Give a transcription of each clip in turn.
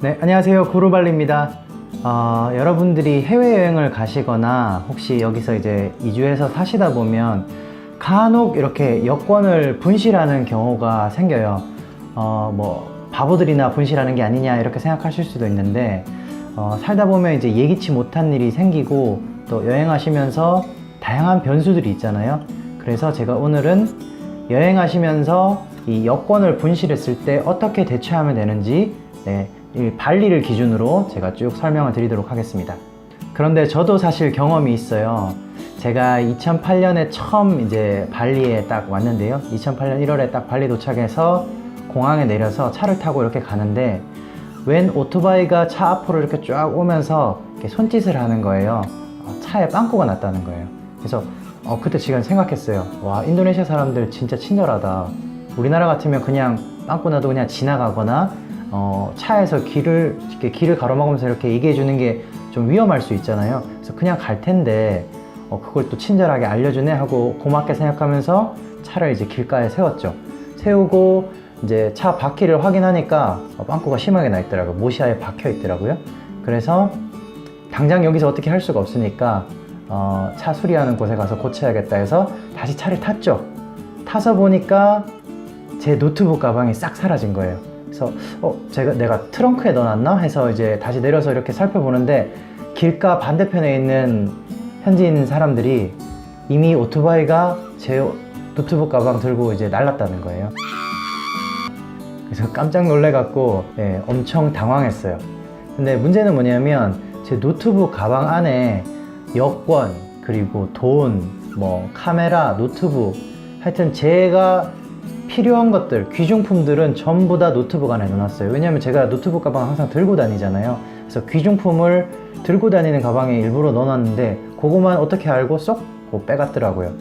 네, 안녕하세요. 구루발리입니다. 여러분들이 해외여행을 가시거나 혹시 여기서 이제 이주해서 사시다 보면 간혹 이렇게 여권을 분실하는 경우가 생겨요. 뭐 바보들이나 분실하는 게 아니냐 이렇게 생각하실 수도 있는데 살다 보면 이제 예기치 못한 일이 생기고 또 여행하시면서 다양한 변수들이 있잖아요. 그래서 제가 오늘은 여행하시면서 이 여권을 분실했을 때 어떻게 대처하면 되는지 이 발리를 기준으로 제가 쭉 설명을 드리도록 하겠습니다. 그런데 저도 사실 경험이 있어요. 제가 2008년에 처음 이제 발리에 딱 왔는데요. 2008년 1월에 딱 발리 도착해서 공항에 내려서 차를 타고 이렇게 가는데 웬 오토바이가 차 앞으로 이렇게 쫙 오면서 이렇게 손짓을 하는 거예요. 차에 빵꾸가 났다는 거예요. 그래서 그때 지금 생각했어요. 와, 인도네시아 사람들 진짜 친절하다. 우리나라 같으면 그냥 빵꾸 나도 그냥 지나가거나 차에서 길을 가로막으면서 이렇게 얘기해 주는 게 좀 위험할 수 있잖아요. 그래서 그냥 갈 텐데 그걸 또 친절하게 알려주네 하고 고맙게 생각하면서 차를 이제 길가에 세웠죠. 세우고 이제 차 바퀴를 확인하니까 빵꾸가 심하게 나 있더라고요. 모시아에 박혀 있더라고요. 그래서 당장 여기서 어떻게 할 수가 없으니까 차 수리하는 곳에 가서 고쳐야겠다 해서 다시 차를 탔죠. 타서 보니까 제 노트북 가방이 싹 사라진 거예요. 그래서 내가 트렁크에 넣어놨나 해서 이제 다시 내려서 이렇게 살펴보는데 길가 반대편에 있는 현지인 사람들이 이미 오토바이가 제 노트북 가방 들고 이제 날랐다는 거예요. 그래서 깜짝 놀래갖고 엄청 당황했어요. 근데 문제는 뭐냐면 제 노트북 가방 안에 여권 그리고 돈, 뭐 카메라, 노트북 하여튼 제가 필요한 것들, 귀중품들은 전부 다 노트북 안에 넣어놨어요. 왜냐면 제가 노트북 가방 항상 들고 다니잖아요. 그래서 귀중품을 들고 다니는 가방에 일부러 넣어놨는데 그거만 어떻게 알고 쏙 빼갔더라고요.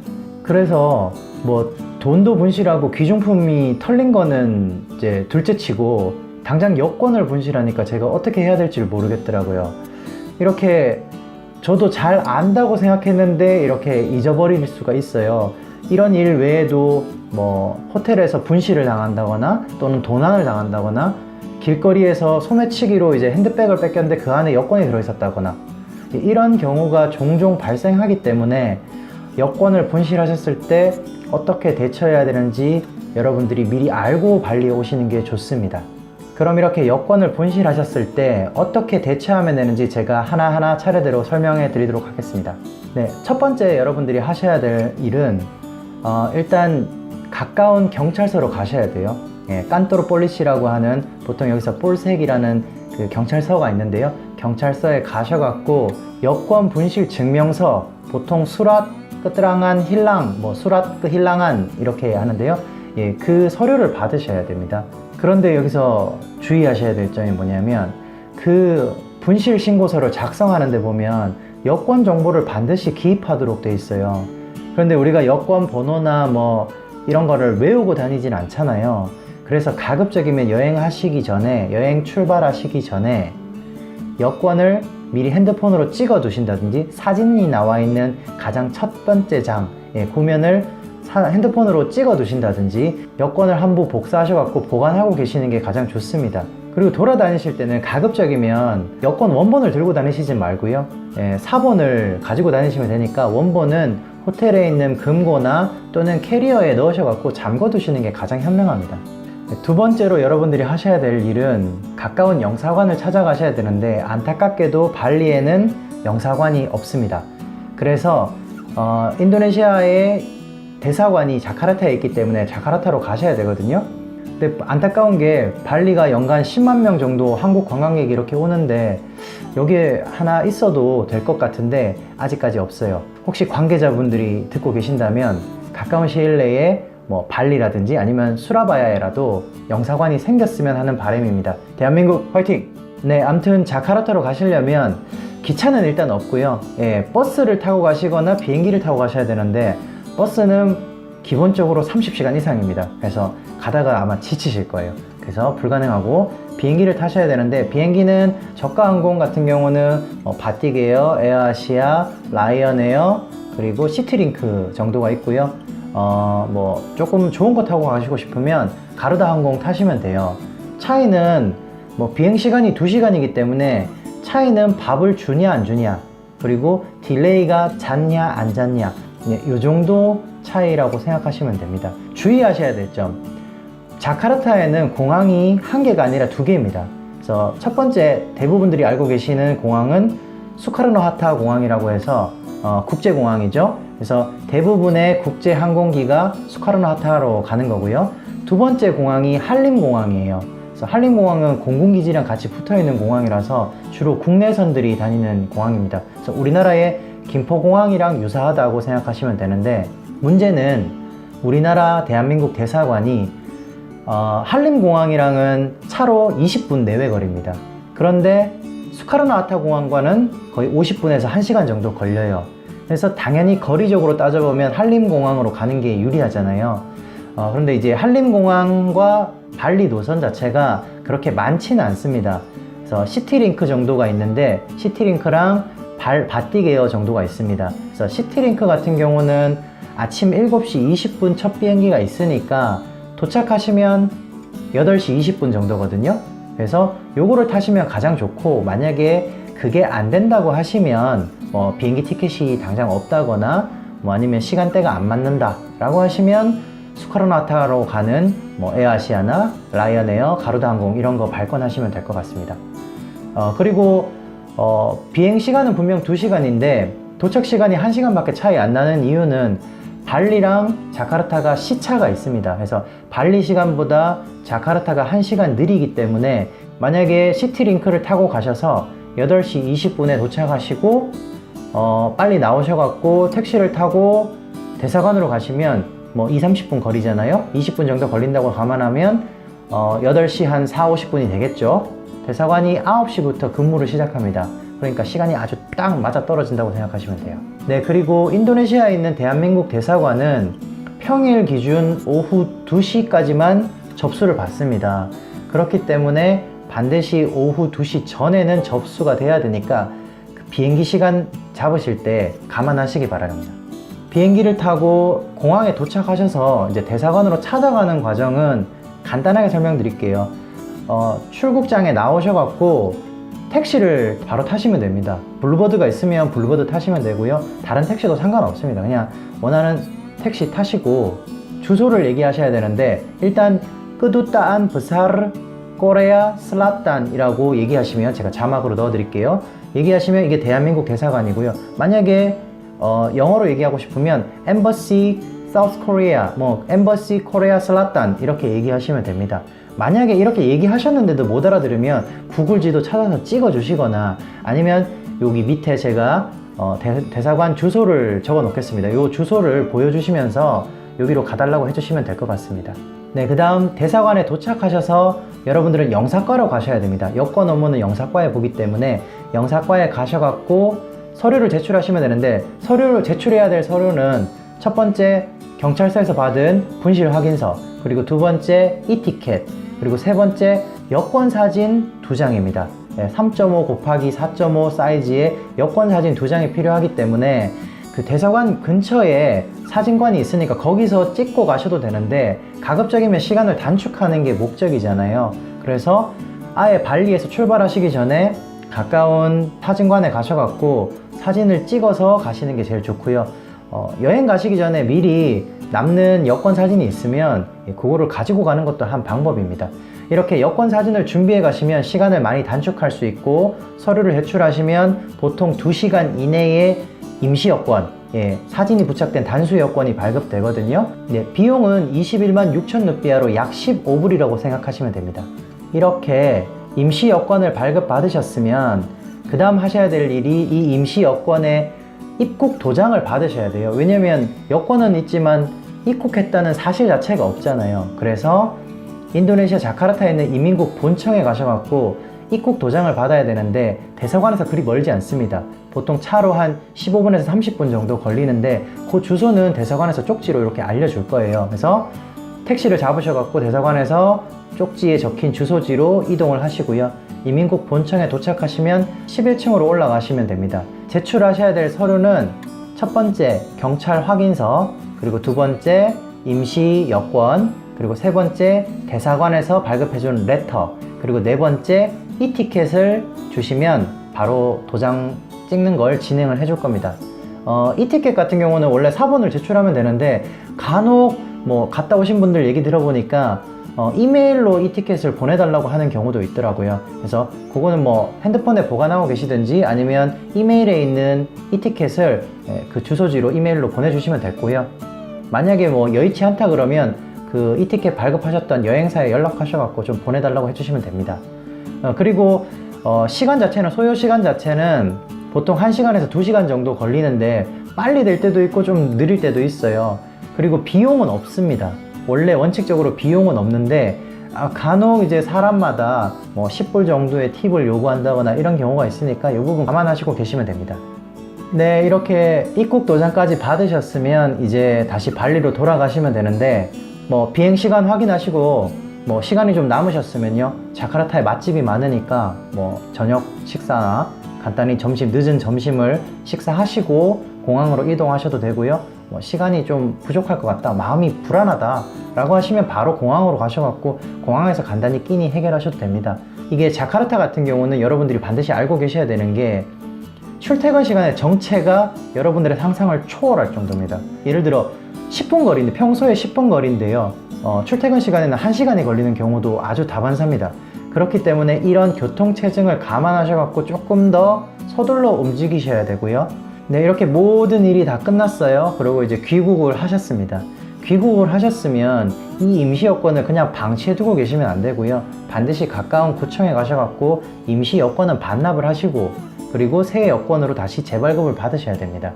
그래서 뭐 돈도 분실하고 귀중품이 털린 거는 이제 둘째치고 당장 여권을 분실하니까 제가 어떻게 해야 될지 모르겠더라고요. 이렇게 저도 잘 안다고 생각했는데 이렇게 잊어버릴 수가 있어요. 이런 일 외에도 뭐 호텔에서 분실을 당한다거나 또는 도난을 당한다거나 길거리에서 소매치기로 이제 핸드백을 뺏겼는데 그 안에 여권이 들어있었다거나 이런 경우가 종종 발생하기 때문에 여권을 분실하셨을 때 어떻게 대처해야 되는지 여러분들이 미리 알고 발리에 오시는 게 좋습니다. 그럼 이렇게 여권을 분실하셨을 때 어떻게 대처하면 되는지 제가 하나하나 차례대로 설명해 드리도록 하겠습니다. 첫 번째 여러분들이 하셔야 될 일은 일단 가까운 경찰서로 가셔야 돼요. 깐토르 폴리시라고 하는 보통 여기서 볼색이라는 그 경찰서가 있는데요. 경찰서에 가셔갖고 여권 분실 증명서 보통 수랏 끄트랑한 힐랑 뭐 수랏 끄 힐랑한 이렇게 하는데요. 그 서류를 받으셔야 됩니다. 그런데 여기서 주의하셔야 될 점이 뭐냐면 그 분실 신고서를 작성하는데 보면 여권 정보를 반드시 기입하도록 돼 있어요. 그런데 우리가 여권 번호나 뭐 이런 거를 외우고 다니진 않잖아요. 그래서 가급적이면 여행 출발하시기 전에 여권을 미리 핸드폰으로 찍어 두신다든지 사진이 나와 있는 가장 첫 번째 장 고면을 핸드폰으로 찍어 두신다든지 여권을 한 부 복사하셔갖고 보관하고 계시는 게 가장 좋습니다. 그리고 돌아다니실 때는 가급적이면 여권 원본을 들고 다니시지 말고요. 사본을 가지고 다니시면 되니까 원본은 호텔에 있는 금고나 또는 캐리어에 넣으셔갖고 잠궈 두시는 게 가장 현명합니다. 두 번째로 여러분들이 하셔야 될 일은 가까운 영사관을 찾아가셔야 되는데 안타깝게도 발리에는 영사관이 없습니다. 그래서 인도네시아의 대사관이 자카르타에 있기 때문에 자카르타로 가셔야 되거든요. 근데 안타까운 게 발리가 연간 10만 명 정도 한국 관광객이 이렇게 오는데 여기에 하나 있어도 될 것 같은데 아직까지 없어요. 혹시 관계자분들이 듣고 계신다면 가까운 시일 내에 뭐 발리라든지 아니면 수라바야에라도 영사관이 생겼으면 하는 바람입니다. 대한민국 화이팅! 아무튼 자카르타로 가시려면 기차는 일단 없고요. 버스를 타고 가시거나 비행기를 타고 가셔야 되는데 버스는 기본적으로 30시간 이상입니다. 그래서 가다가 아마 지치실 거예요. 그래서 불가능하고 비행기를 타셔야 되는데 비행기는 저가항공 같은 경우는 바티게어, 에어아시아, 라이언에어 그리고 시티링크 정도가 있고요. 조금 좋은 거 타고 가시고 싶으면 가르다 항공 타시면 돼요. 차이는 뭐 비행시간이 2시간이기 때문에 차이는 밥을 주냐 안 주냐, 그리고 딜레이가 잦냐 안 잦냐, 이 정도 차이라고 생각하시면 됩니다. 주의하셔야 될 점, 자카르타에는 공항이 한 개가 아니라 2개입니다. 그래서 첫 번째, 대부분들이 알고 계시는 공항은 수카르노하타 공항이라고 해서 국제공항이죠. 그래서 대부분의 국제항공기가 수카르노하타로 가는 거고요. 두 번째 공항이 한림공항이에요. 그래서 한림공항은 공군기지랑 같이 붙어있는 공항이라서 주로 국내선들이 다니는 공항입니다. 그래서 우리나라의 김포공항이랑 유사하다고 생각하시면 되는데, 문제는 우리나라 대한민국 대사관이 한림공항이랑은 차로 20분 내외 거리입니다. 그런데 수카르노하타 공항과는 거의 50분에서 1시간 정도 걸려요. 그래서 당연히 거리적으로 따져보면 한림공항으로 가는 게 유리하잖아요. 그런데 이제 한림공항과 발리 노선 자체가 그렇게 많지는 않습니다. 그래서 시티링크 정도가 있는데, 시티링크랑 바띠게어 정도가 있습니다. 그래서 시티링크 같은 경우는 아침 7시 20분 첫 비행기가 있으니까 도착하시면 8시 20분 정도거든요. 그래서 요거를 타시면 가장 좋고, 만약에 그게 안 된다고 하시면 비행기 티켓이 당장 없다거나 아니면 시간대가 안 맞는다 라고 하시면 수카르노하타로 가는 에어아시아나 라이언에어, 가루다항공 이런 거 발권하시면 될 것 같습니다. 그리고 비행 시간은 분명 2시간인데 도착 시간이 1시간밖에 차이 안 나는 이유는 발리랑 자카르타가 시차가 있습니다. 그래서 발리 시간보다 자카르타가 1시간 느리기 때문에 만약에 시티링크를 타고 가셔서 8시 20분에 도착하시고 빨리 나오셔갖고 택시를 타고 대사관으로 가시면 2, 30분 거리잖아요. 20분 정도 걸린다고 감안하면 8시 한 4, 50분이 되겠죠. 대사관이 9시부터 근무를 시작합니다. 그러니까 시간이 아주 딱 맞아 떨어진다고 생각하시면 돼요. 네, 그리고 인도네시아에 있는 대한민국 대사관은 평일 기준 오후 2시까지만 접수를 받습니다. 그렇기 때문에 반드시 오후 2시 전에는 접수가 돼야 되니까 그 비행기 시간 잡으실 때 감안하시기 바랍니다. 비행기를 타고 공항에 도착하셔서 이제 대사관으로 찾아가는 과정은 간단하게 설명드릴게요. 출국장에 나오셔갖고 택시를 바로 타시면 됩니다. 블루버드가 있으면 블루버드 타시면 되고요. 다른 택시도 상관없습니다. 그냥 원하는 택시 타시고 주소를 얘기하셔야 되는데, 일단 끄두따안 브사르 코레아 슬라탄이라고 얘기하시면 제가 자막으로 넣어 드릴게요. 얘기하시면 이게 대한민국 대사관이고요. 만약에 영어로 얘기하고 싶으면 Embassy South Korea, Embassy Korea 슬라탄 이렇게 얘기하시면 됩니다. 만약에 이렇게 얘기하셨는데도 못 알아들으면 구글 지도 찾아서 찍어 주시거나, 아니면 여기 밑에 제가 대사관 주소를 적어 놓겠습니다. 이 주소를 보여주시면서 여기로 가달라고 해주시면 될 것 같습니다. 네, 그 다음 대사관에 도착하셔서 여러분들은 영사과로 가셔야 됩니다. 여권 업무는 영사과에 보기 때문에 영사과에 가셔갖고 서류를 제출하시면 되는데, 서류를 제출해야 될 서류는 첫 번째 경찰서에서 받은 분실 확인서, 그리고 두 번째 이티켓, 그리고 세 번째 여권 사진 2장입니다. 3.5 곱하기 4.5 사이즈의 여권 사진 2장이 필요하기 때문에 그 대사관 근처에 사진관이 있으니까 거기서 찍고 가셔도 되는데, 가급적이면 시간을 단축하는 게 목적이잖아요. 그래서 아예 발리에서 출발하시기 전에 가까운 사진관에 가셔갖고 사진을 찍어서 가시는 게 제일 좋고요. 여행 가시기 전에 미리 남는 여권 사진이 있으면 그거를 가지고 가는 것도 한 방법입니다. 이렇게 여권 사진을 준비해 가시면 시간을 많이 단축할 수 있고, 서류를 제출하시면 보통 2시간 이내에 임시 여권, 사진이 부착된 단수 여권이 발급되거든요. 비용은 21만 6천 루피아로 약 15불이라고 생각하시면 됩니다. 이렇게 임시 여권을 발급 받으셨으면 그 다음 하셔야 될 일이 이 임시 여권의 입국 도장을 받으셔야 돼요. 왜냐면 여권은 있지만 입국했다는 사실 자체가 없잖아요. 그래서 인도네시아 자카르타에 있는 이민국 본청에 가셔갖고 입국 도장을 받아야 되는데, 대사관에서 그리 멀지 않습니다. 보통 차로 한 15분에서 30분 정도 걸리는데, 그 주소는 대사관에서 쪽지로 이렇게 알려줄 거예요. 그래서 택시를 잡으셔갖고 대사관에서 쪽지에 적힌 주소지로 이동을 하시고요. 이민국 본청에 도착하시면 11층으로 올라가시면 됩니다. 제출하셔야 될 서류는 첫 번째 경찰 확인서, 그리고 두 번째 임시 여권, 그리고 세 번째 대사관에서 발급해준 레터, 그리고 네 번째 이티켓을 주시면 바로 도장 찍는 걸 진행을 해줄 겁니다. 이티켓 같은 경우는 원래 사본을 제출하면 되는데 간혹 뭐 갔다 오신 분들 얘기 들어보니까 이메일로 이티켓을 보내달라고 하는 경우도 있더라고요. 그래서 그거는 뭐 핸드폰에 보관하고 계시든지 아니면 이메일에 있는 이티켓을 그 주소지로 이메일로 보내주시면 됐고요. 만약에 뭐 여의치 않다 그러면 그 이티켓 발급하셨던 여행사에 연락하셔갖고 좀 보내달라고 해주시면 됩니다. 그리고 시간 자체는, 소요 시간 자체는 보통 1시간에서 2시간 정도 걸리는데 빨리 될 때도 있고 좀 느릴 때도 있어요. 그리고 비용은 없습니다. 원래 원칙적으로 비용은 없는데 간혹 이제 사람마다 뭐 10불 정도의 팁을 요구한다거나 이런 경우가 있으니까 이 부분 감안하시고 계시면 됩니다. 네, 이렇게 입국 도장까지 받으셨으면 이제 다시 발리로 돌아가시면 되는데 뭐 비행 시간 확인하시고 뭐 시간이 좀 남으셨으면요, 자카르타에 맛집이 많으니까 뭐 저녁 식사나 간단히 늦은 점심을 식사하시고 공항으로 이동하셔도 되고요. 뭐 시간이 좀 부족할 것 같다, 마음이 불안하다 라고 하시면 바로 공항으로 가셔갖고 공항에서 간단히 끼니 해결하셔도 됩니다. 이게 자카르타 같은 경우는 여러분들이 반드시 알고 계셔야 되는 게 출퇴근 시간의 정체가 여러분들의 상상을 초월할 정도입니다. 예를 들어 10분 거리인데, 평소에 10분 거리인데요, 출퇴근 시간에는 1시간이 걸리는 경우도 아주 다반사입니다. 그렇기 때문에 이런 교통체증을 감안하셔갖고 조금 더 서둘러 움직이셔야 되고요. 네, 이렇게 모든 일이 다 끝났어요. 그리고 이제 귀국을 하셨습니다. 귀국을 하셨으면 이 임시 여권을 그냥 방치해 두고 계시면 안 되고요. 반드시 가까운 구청에 가셔갖고 임시 여권은 반납을 하시고, 그리고 새 여권으로 다시 재발급을 받으셔야 됩니다.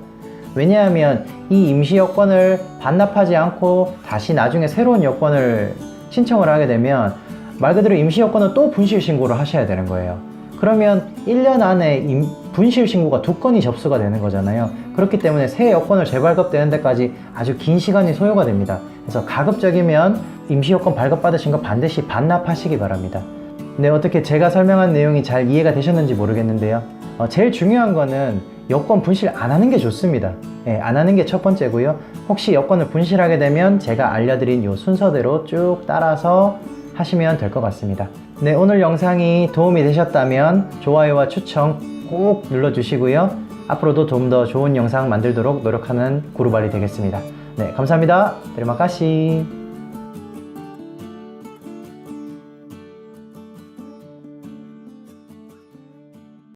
왜냐하면 이 임시 여권을 반납하지 않고 다시 나중에 새로운 여권을 신청을 하게 되면 말 그대로 임시 여권은 또 분실 신고를 하셔야 되는 거예요. 그러면 1년 안에 분실 신고가 2건이 접수가 되는 거잖아요. 그렇기 때문에 새 여권을 재발급되는 데까지 아주 긴 시간이 소요가 됩니다. 그래서 가급적이면 임시 여권 발급받으신 거 반드시 반납하시기 바랍니다. 네, 어떻게 제가 설명한 내용이 잘 이해가 되셨는지 모르겠는데요. 제일 중요한 거는 여권 분실 안 하는 게 좋습니다. 안 하는 게 첫 번째고요. 혹시 여권을 분실하게 되면 제가 알려드린 이 순서대로 쭉 따라서 하시면 될 것 같습니다. 네, 오늘 영상이 도움이 되셨다면 좋아요와 추천 꼭 눌러주시고요. 앞으로도 좀 더 좋은 영상 만들도록 노력하는 구루발리 되겠습니다. 네, 감사합니다. 테리마 카시.